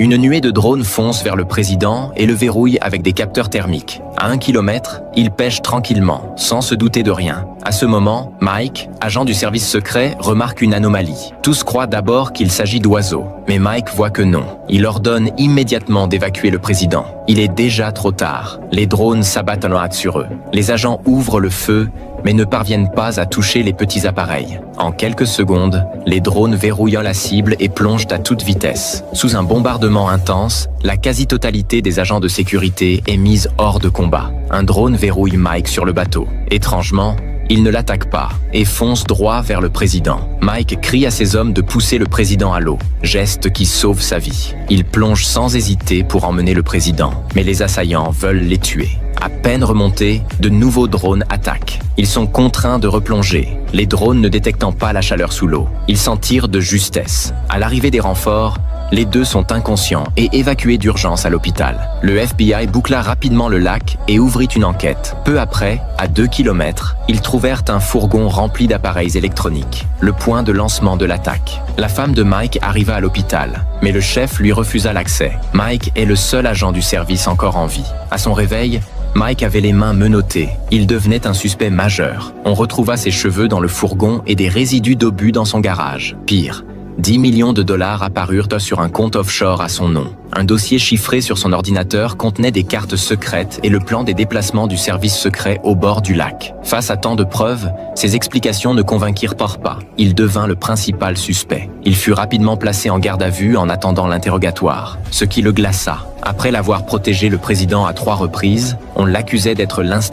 Une nuée de drones fonce vers le président et le verrouille avec des capteurs thermiques. À 1 kilomètre, il pêche tranquillement, sans se douter de rien. À ce moment, Mike, agent du service secret, remarque une anomalie. Tous croient d'abord qu'il s'agit d'oiseaux, mais Mike voit que non. Il ordonne immédiatement d'évacuer le président. Il est déjà trop tard. Les drones s'abattent en hâte sur eux. Les agents ouvrent le feu, mais ne parviennent pas à toucher les petits appareils. En quelques secondes, les drones verrouillent la cible et plongent à toute vitesse. Sous un bombardement intense, la quasi-totalité des agents de sécurité est mise hors de combat. Un drone verrouille Mike sur le bateau. Étrangement, il ne l'attaque pas et fonce droit vers le président. Mike crie à ses hommes de pousser le président à l'eau, geste qui sauve sa vie. Il plonge sans hésiter pour emmener le président, mais les assaillants veulent les tuer. À peine remontés, de nouveaux drones attaquent. Ils sont contraints de replonger, les drones ne détectant pas la chaleur sous l'eau. Ils s'en tirent de justesse. À l'arrivée des renforts, les deux sont inconscients et évacués d'urgence à l'hôpital. Le FBI boucla rapidement le lac et ouvrit une enquête. Peu après, à 2 kilomètres, ils trouvèrent un fourgon rempli d'appareils électroniques, le point de lancement de l'attaque. La femme de Mike arriva à l'hôpital, mais le chef lui refusa l'accès. Mike est le seul agent du service encore en vie. À son réveil, Mike avait les mains menottées. Il devenait un suspect majeur. On retrouva ses cheveux dans le fourgon et des résidus d'obus dans son garage. Pire, 10 millions de dollars apparurent sur un compte offshore à son nom. Un dossier chiffré sur son ordinateur contenait des cartes secrètes et le plan des déplacements du service secret au bord du lac. Face à tant de preuves, ses explications ne convainquirent pas. Il devint le principal suspect. Il fut rapidement placé en garde à vue en attendant l'interrogatoire, ce qui le glaça. Après l'avoir protégé le président à 3 reprises, on l'accusait d'être l'instigateur